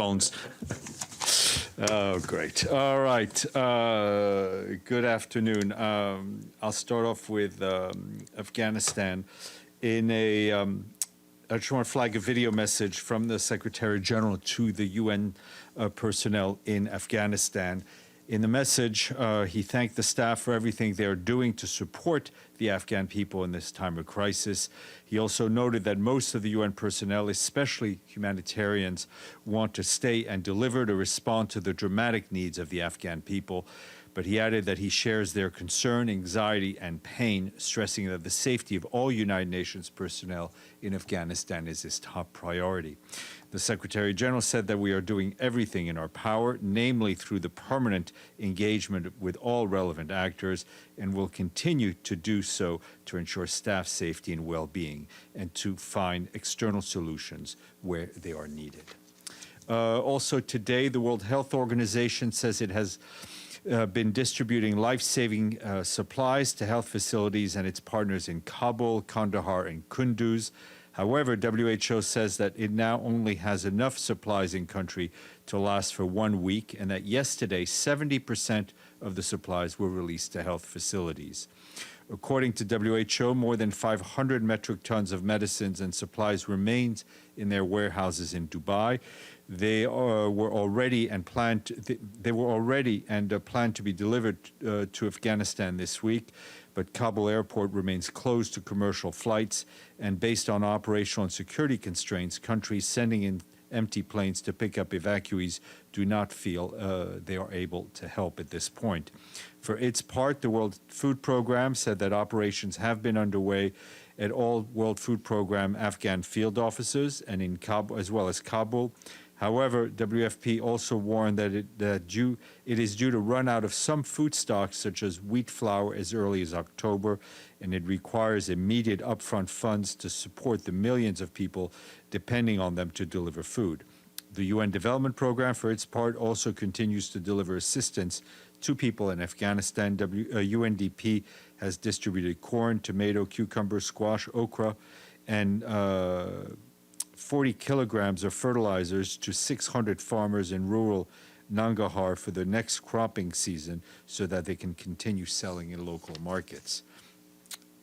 headphones. Oh, great. All right. Good afternoon. I'll start off with Afghanistan. I just want to flag a video message from the Secretary General to the UN personnel in Afghanistan. In the message, he thanked the staff for everything they're doing to support the Afghan people in this time of crisis. He also noted that most of the UN personnel, especially humanitarians, want to stay and deliver to respond to the dramatic needs of the Afghan people. But he added that he shares their concern, anxiety, and pain, stressing that the safety of all United Nations personnel in Afghanistan is his top priority. The Secretary General said that we are doing everything in our power, namely through the permanent engagement with all relevant actors, and will continue to do so to ensure staff safety and well-being, and to find external solutions where they are needed. Also today, the World Health Organization says it has been distributing life-saving supplies to health facilities and its partners in Kabul, Kandahar, and Kunduz. However, WHO says that it now only has enough supplies in country to last for 1 week, and that yesterday 70% of the supplies were released to health facilities. According to WHO, more than 500 metric tons of medicines and supplies remained in their warehouses in Dubai. They were already planned to be delivered to Afghanistan this week, but Kabul airport remains closed to commercial flights, and based on operational and security constraints, countries sending in empty planes to pick up evacuees do not feel they are able to help at this point. For its part, the World Food Program said that operations have been underway at all World Food Program Afghan field offices and in Kabul, as well as Kabul. However, WFP also warned that it is due to run out of some food stocks, such as wheat flour, as early as October, and it requires immediate upfront funds to support the millions of people depending on them to deliver food. The UN Development Program, for its part, also continues to deliver assistance to people in Afghanistan. UNDP has distributed corn, tomato, cucumber, squash, okra, and 40 kilograms of fertilizers to 600 farmers in rural Nangarhar for the next cropping season so that they can continue selling in local markets.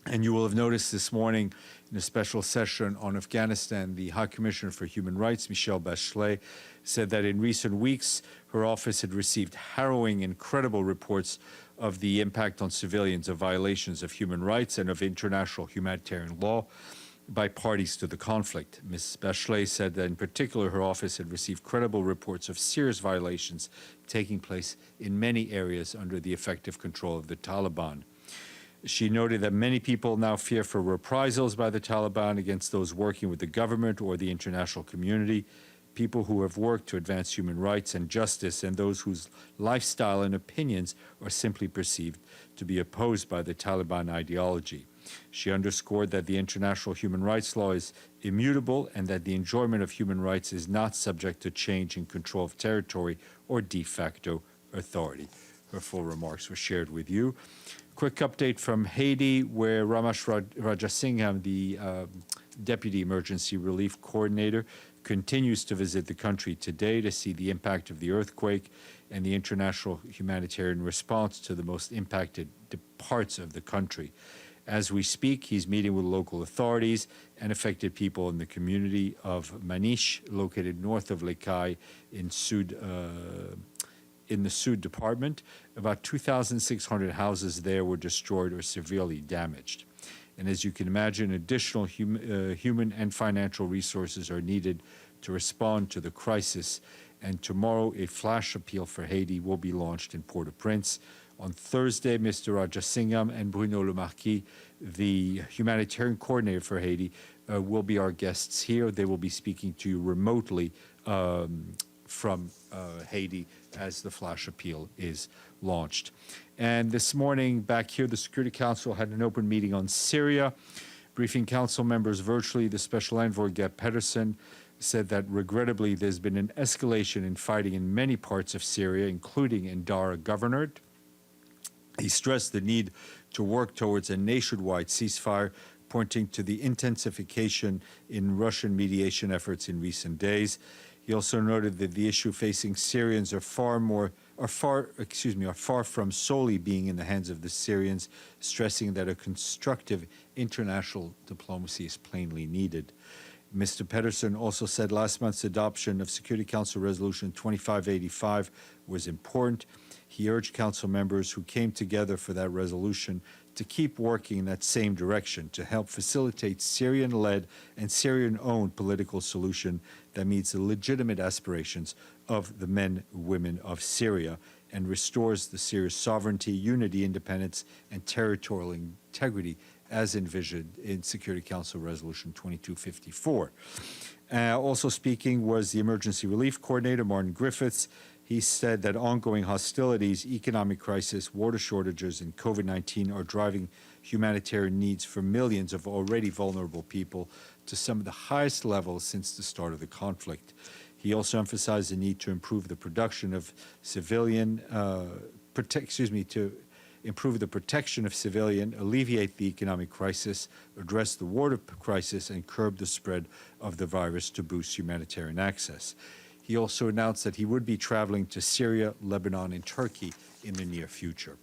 And you will have noticed this morning in a special session on Afghanistan, the High Commissioner for Human Rights, Michelle Bachelet, said that in recent weeks, her office had received harrowing, incredible reports of the impact on civilians of violations of human rights and of international humanitarian law by parties to the conflict. Ms. Bachelet said that in particular her office had received credible reports of serious violations taking place in many areas under the effective control of the Taliban. She noted that many people now fear for reprisals by the Taliban against those working with the government or the international community, people who have worked to advance human rights and justice, and those whose lifestyle and opinions are simply perceived to be opposed by the Taliban ideology. She underscored that the international human rights law is immutable and that the enjoyment of human rights is not subject to change in control of territory or de facto authority. Her full remarks were shared with you. Quick update from Haiti, where Ramesh Rajasingham, the Deputy Emergency Relief Coordinator, continues to visit the country today to see the impact of the earthquake and the international humanitarian response to the most impacted parts of the country. As we speak, he's meeting with local authorities and affected people in the community of Manish, located north of Lekai in the Sud Department. About 2,600 houses there were destroyed or severely damaged. And as you can imagine, additional human and financial resources are needed to respond to the crisis. And tomorrow, a flash appeal for Haiti will be launched in Port-au-Prince. On Thursday, Mr. Rajasingham and Bruno Lemarquis, the humanitarian coordinator for Haiti, will be our guests here. They will be speaking to you remotely from Haiti as the flash appeal is launched. And this morning, back here, the Security Council had an open meeting on Syria. Briefing council members virtually, the Special Envoy Gerd Pedersen said that regrettably there's been an escalation in fighting in many parts of Syria, including in Dara Governorate. He stressed the need to work towards a nationwide ceasefire, pointing to the intensification in Russian mediation efforts in recent days. He also noted that the issue facing Syrians are far from solely being in the hands of the Syrians, stressing that a constructive international diplomacy is plainly needed. Mr. Pedersen also said last month's adoption of Security Council Resolution 2585 was important. He urged Council members who came together for that resolution to keep working in that same direction to help facilitate Syrian-led and Syrian-owned political solution that meets the legitimate aspirations of the men and women of Syria and restores the Syria's sovereignty, unity, independence, and territorial integrity as envisioned in Security Council Resolution 2254. Also speaking was the Emergency Relief Coordinator, Martin Griffiths. He said that ongoing hostilities, economic crisis, water shortages, and COVID-19 are driving humanitarian needs for millions of already vulnerable people to some of the highest levels since the start of the conflict. He also emphasized the need to improve the production of improve the protection of civilians, alleviate the economic crisis, address the water crisis, and curb the spread of the virus to boost humanitarian access. He also announced that he would be traveling to Syria, Lebanon, and Turkey in the near future.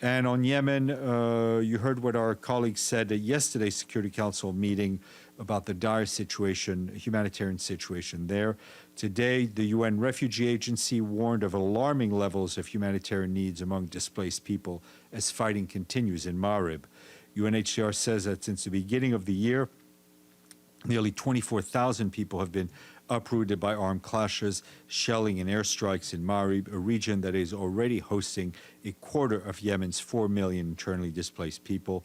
And on Yemen, you heard what our colleagues said at yesterday's Security Council meeting about the dire situation, humanitarian situation there. Today, the UN Refugee Agency warned of alarming levels of humanitarian needs among displaced people as fighting continues in Marib. UNHCR says that since the beginning of the year, nearly 24,000 people have been uprooted by armed clashes, shelling, and airstrikes in Marib, a region that is already hosting a quarter of Yemen's 4 million internally displaced people.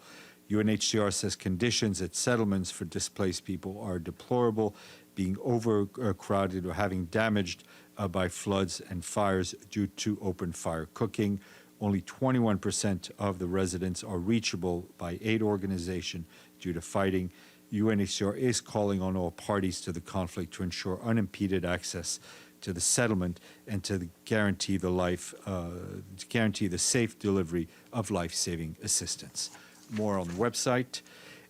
UNHCR says conditions at settlements for displaced people are deplorable, being overcrowded or having damaged by floods and fires due to open fire cooking. Only 21% of the residents are reachable by aid organization due to fighting. UNHCR is calling on all parties to the conflict to ensure unimpeded access to the settlement and to guarantee the safe delivery of life-saving assistance. More on the website.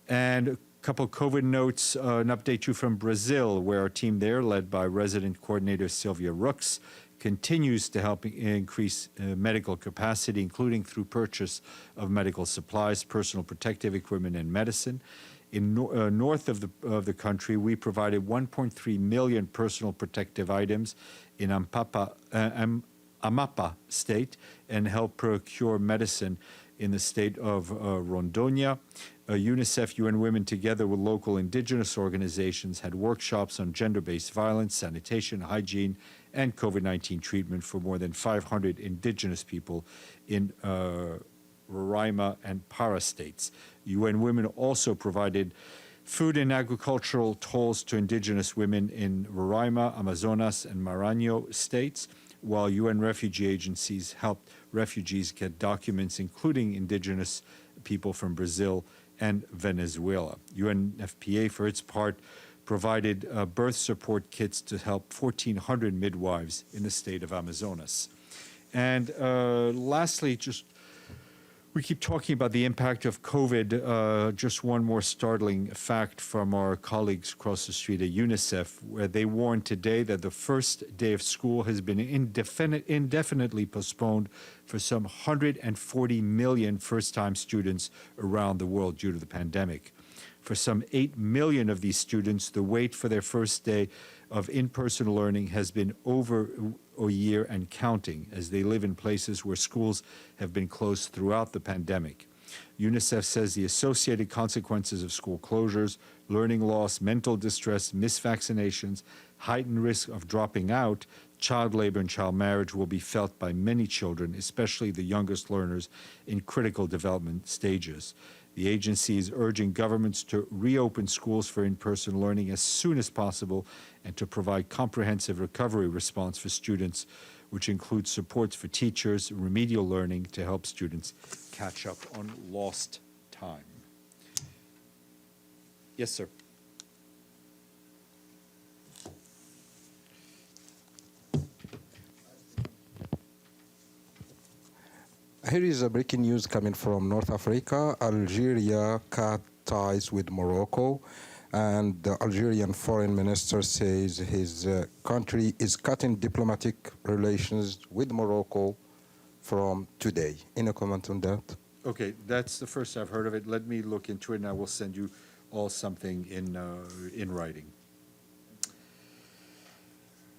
And a couple of COVID notes, an update too from Brazil, where our team there, led by resident coordinator Sylvia Rooks, continues to help increase medical capacity, including through purchase of medical supplies, personal protective equipment, and medicine. In north of the country, we provided 1.3 million personal protective items in Amapá state and helped procure medicine in the state of Rondônia. UNICEF, UN Women, together with local indigenous organizations, had workshops on gender-based violence, sanitation, hygiene, and COVID-19 treatment for more than 500 indigenous people in Roraima and Para states. UN Women also provided food and agricultural tools to indigenous women in Roraima, Amazonas, and Maranhão states, while UN refugee agencies helped refugees get documents, including indigenous people from Brazil and Venezuela. UNFPA, for its part, provided birth support kits to help 1,400 midwives in the state of Amazonas. And lastly, we keep talking about the impact of COVID. Just one more startling fact from our colleagues across the street at UNICEF, where they warned today that the first day of school has been indefinitely postponed for some 140 million first-time students around the world due to the pandemic. For some 8 million of these students, the wait for their first day of in-person learning has been over a year and counting, as they live in places where schools have been closed throughout the pandemic. UNICEF says the associated consequences of school closures, learning loss, mental distress, misvaccinations, heightened risk of dropping out, child labor, and child marriage will be felt by many children, especially the youngest learners in critical development stages. The agency is urging governments to reopen schools for in-person learning as soon as possible and to provide comprehensive recovery response for students, which includes supports for teachers, remedial learning to help students catch up on lost time. Yes, sir. Here is a breaking news coming from North Africa. Algeria cut ties with Morocco. and the Algerian foreign minister says his country is cutting diplomatic relations with Morocco from today. Any comment on that? Okay, that's the first I've heard of it. Let me look into it, and I will send you all something in writing.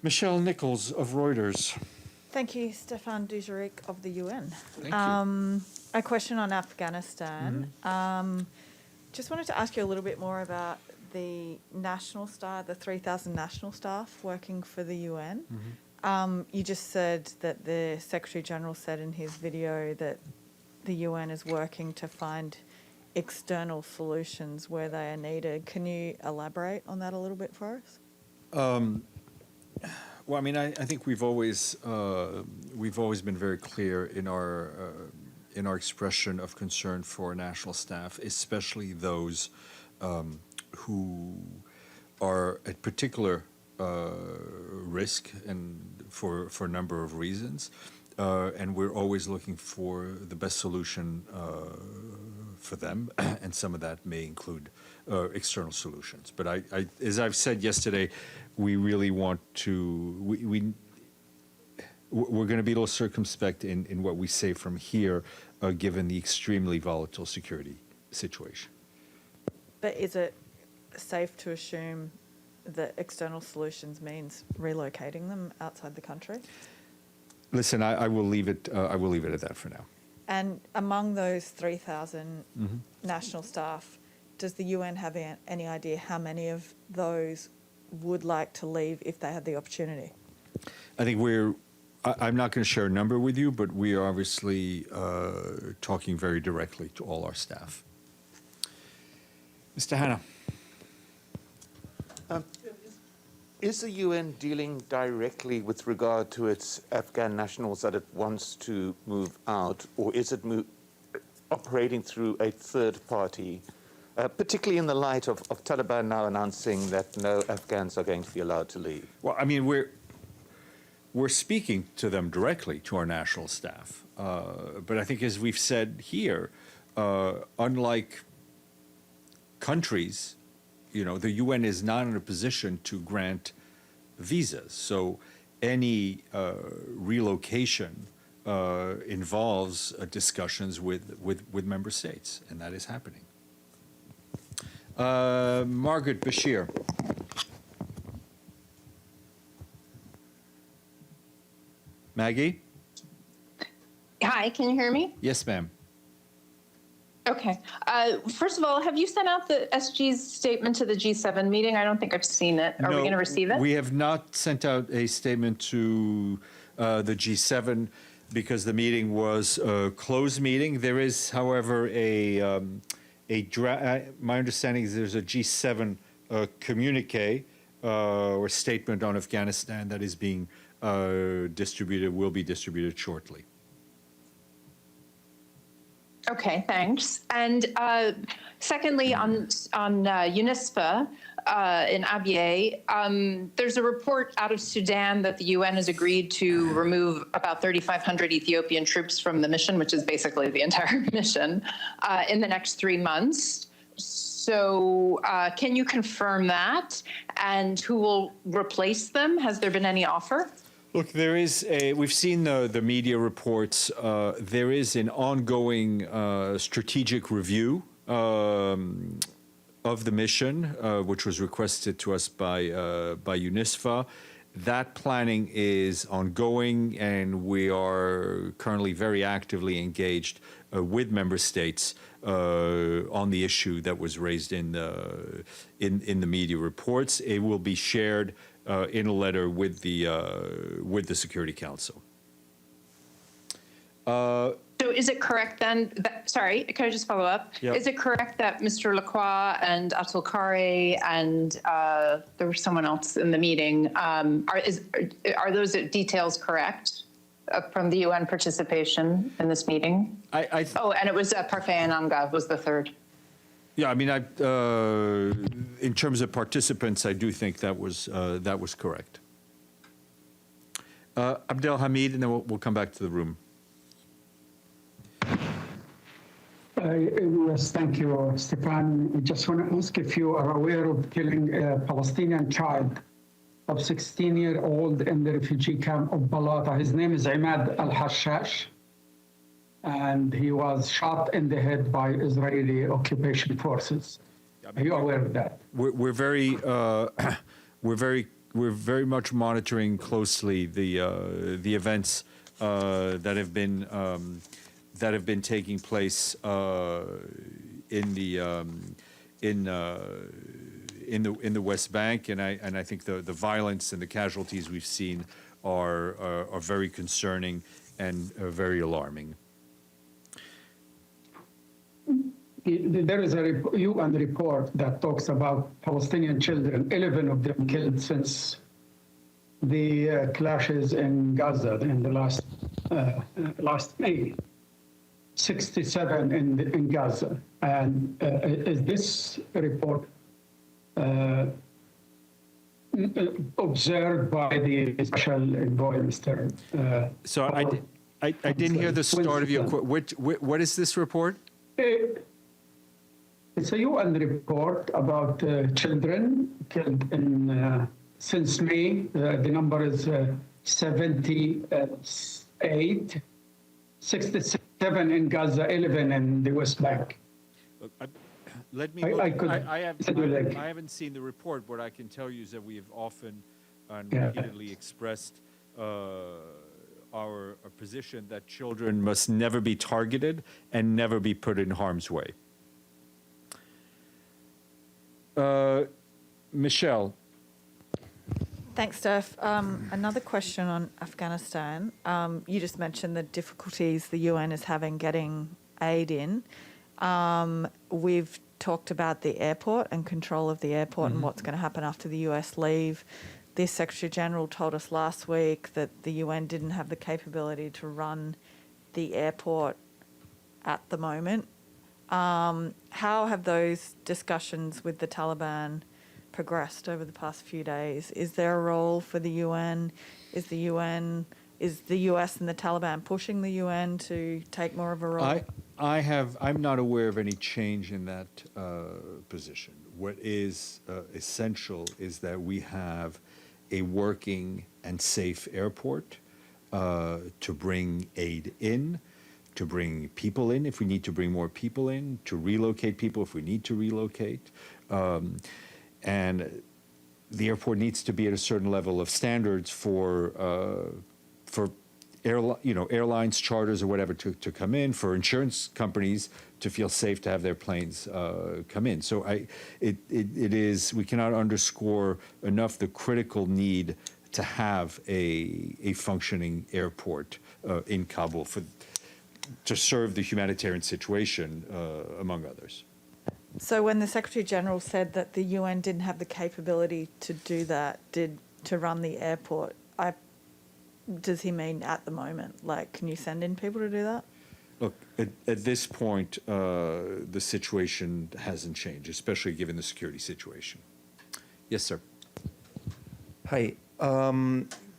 Michelle Nichols of Reuters. Thank you, Stéphane Dujarric of the UN. Thank you. A question on Afghanistan. Just wanted to ask you a little bit more about the national staff, the 3,000 national staff working for the UN. You just said that the Secretary General said in his video that the UN is working to find external solutions where they are needed. Can you elaborate on that a little bit for us? Well, I mean, I think we've always been very clear in our expression of concern for national staff, especially those who are at particular risk and for a number of reasons, and we're always looking for the best solution for them, and some of that may include external solutions. But I, as I've said yesterday, we really want to, we're going to be a little circumspect in what we say from here, given the extremely volatile security situation. But is it safe to assume that external solutions means relocating them outside the country? Listen, I will leave it. I will leave it at that for now. And among those 3,000 national staff, does the UN have any idea how many of those would like to leave if they had the opportunity? I think I'm not going to share a number with you, but we are obviously talking very directly to all our staff. Mr. Hanna. Is the UN dealing directly with regard to its Afghan nationals that it wants to move out, or is it operating through a third party, particularly in the light of Taliban now announcing that no Afghans are going to be allowed to leave? Well, I mean, we're speaking to them directly, to our national staff. But I think, as we've said here, unlike countries, you know, the UN is not in a position to grant visas. So any relocation involves discussions with member states, and that is happening. Margaret Bashir. Maggie? Hi, can you hear me? Yes, ma'am. Okay. First of all, have you sent out the SG's statement to the G7 meeting? I don't think I've seen it. Are we going to receive it? We have not sent out a statement to the G7 because the meeting was a closed meeting. There is, however, my understanding is there's a G7 communique or statement on Afghanistan that is being distributed, will be distributed shortly. Okay, thanks. And secondly, on UNISFA in Abyei, there's a report out of Sudan that the UN has agreed to remove about 3,500 Ethiopian troops from the mission, which is basically the entire mission, in the next 3 months. So can you confirm that? And who will replace them? Has there been any offer? Look, we've seen the media reports. There is an ongoing strategic review of the mission, which was requested to us by UNISFA. That planning is ongoing, and we are currently very actively engaged with member states on the issue that was raised in the media reports. It will be shared in a letter with the Security Council. So is it correct then, sorry, can I just follow up? Yep. Is it correct that Mr. Lacroix and Atul Khare and there was someone else in the meeting, are those details correct from the UN participation in this meeting? Oh, and it was Parfait Ananga was the third. Yeah, I mean, in terms of participants, I do think that was correct. Abdel Hamid, and then we'll come back to the room. Hi, everyone. Yes, thank you, Stéphane. I just want to ask if you are aware of killing a Palestinian child of 16-year-old in the refugee camp of Balata. His name is Imad al-Hashash, and he was shot in the head by Israeli occupation forces. Are you aware of that? We're very we're very much monitoring closely the events that have been taking place in the West Bank, and I think the violence and the casualties we've seen are very concerning and very alarming. There is a UN report that talks about Palestinian children, 11 of them killed since the clashes in Gaza in the last May. 67 in Gaza. And is this report observed by the special envoy, Mr. So I didn't hear the start of your what is this report? It's a UN report about children killed in since May. The number is 78, 67 in Gaza, 11 in the West Bank. Look, let me. I haven't seen the report. What I can tell you is that we have often and repeatedly expressed our position that children must never be targeted and never be put in harm's way. Michelle. Thanks, Steph. Another question on Afghanistan. You just mentioned the difficulties the UN is having getting aid in. We've talked about the airport and control of the airport and what's going to happen after the US leave. The Secretary General told us last week that the UN didn't have the capability to run the airport at the moment. How have those discussions with the Taliban progressed over the past few days? Is there a role for the UN? Is the US and the Taliban pushing the UN to take more of a role? I'm not aware of any change in that position. What is essential is that we have a working and safe airport to bring aid in, to bring people in if we need to bring more people in, to relocate people if we need to relocate. And the airport needs to be at a certain level of standards for airlines, charters, or whatever to come in, for insurance companies to feel safe to have their planes come in. So we cannot underscore enough the critical need to have a functioning airport in Kabul to serve the humanitarian situation, among others. So when the Secretary General said that the UN didn't have the capability to do that, to run the airport, does he mean at the moment? Like, can you send in people to do that? Look, at this point, the situation hasn't changed, especially given the security situation. Yes, sir. Hi.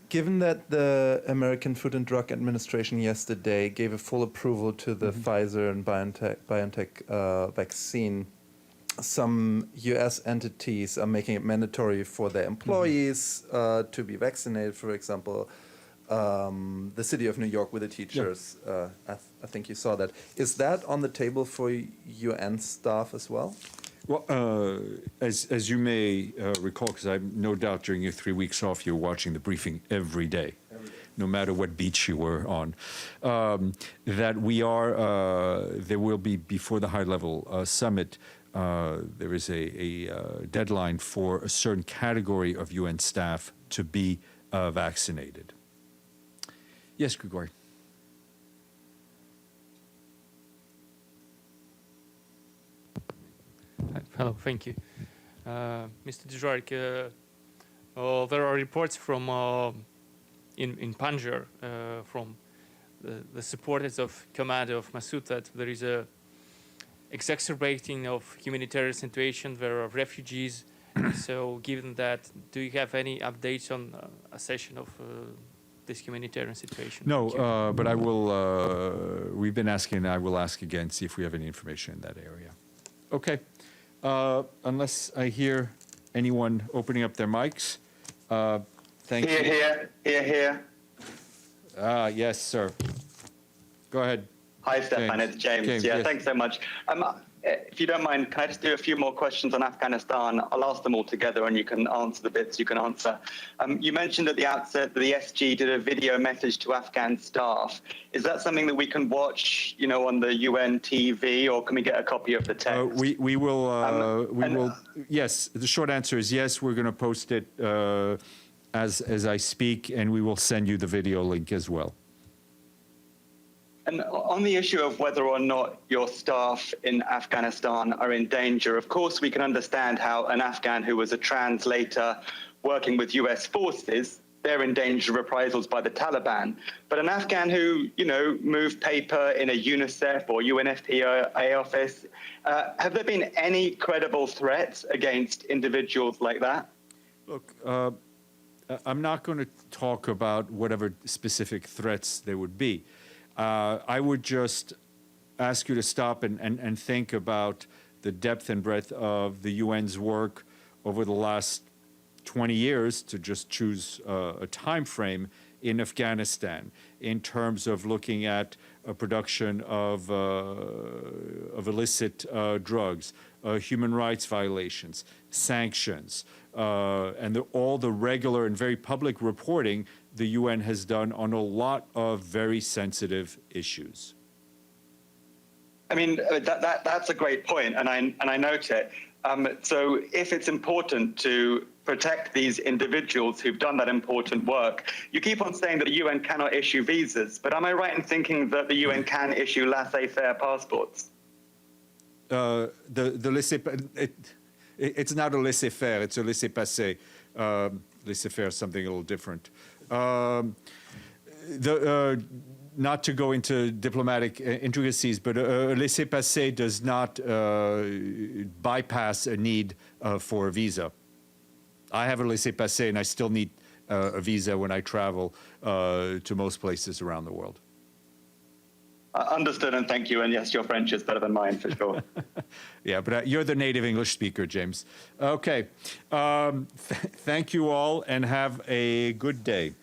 Given that the American Food and Drug Administration yesterday gave a full approval to the Pfizer and BioNTech vaccine, some U.S. entities are making it mandatory for their employees to be vaccinated. For example, the city of New York with the teachers. I think you saw that. Is that on the table for UN staff as well? Well, as you may recall, because I've no doubt during your 3 weeks off, you're watching the briefing every day, no matter what beach you were on, that we are, there will be, before the high-level summit, there is a deadline for a certain category of UN staff to be vaccinated. Yes, Grigori. Hello, thank you. Mr. Dujarric, there are reports from in Panjshir from the supporters of commander of Massoud that there is a exacerbating of humanitarian situation. There are refugees. So given that, do you have any updates on a session of this humanitarian situation? No, Thank you. but I will, we've been asking, and I will ask again, see if we have any information in that area. Okay. Unless I hear anyone opening up their mics. Thank you. Here. Yes, sir. Go ahead. Hi, Stéphane. It's James. Yes. Thanks so much. If you don't mind, can I just do a few more questions on Afghanistan? I'll ask them all together, and you can answer the bits you can answer. You mentioned at the outset that the SG did a video message to Afghan staff. Is that something that we can watch, on the UN TV, or can we get a copy of the text? We will. Yes, the short answer is yes. We're going to post it as I speak, and we will send you the video link as well. And on the issue of whether or not your staff in Afghanistan are in danger, of course, we can understand how an Afghan who was a translator working with US forces, they're in danger of reprisals by the Taliban. But an Afghan who, moved paper in a UNICEF or UNFPA office, have there been any credible threats against individuals like that? Look, I'm not going to talk about whatever specific threats there would be. I would just ask you to stop and think about the depth and breadth of the UN's work over the last 20 years, to just choose a time frame in Afghanistan, in terms of looking at a production of illicit drugs, human rights violations, sanctions, and all the regular and very public reporting the UN has done on a lot of very sensitive issues. I mean, that's a great point, and I note it. So if it's important to protect these individuals who've done that important work, you keep on saying that the UN cannot issue visas, but am I right in thinking that the UN can issue laissez-faire passports? It's not a laissez-faire, it's a laissez-passer. Laissez-faire is something a little different. Not to go into diplomatic intricacies, but a laissez-passer does not bypass a need for a visa. I have a laissez-passer, and I still need a visa when I travel to most places around the world. Understood, and thank you. And yes, your French is better than mine, for sure. Yeah, but you're the native English speaker, James. Okay. Thank you all, and have a good day.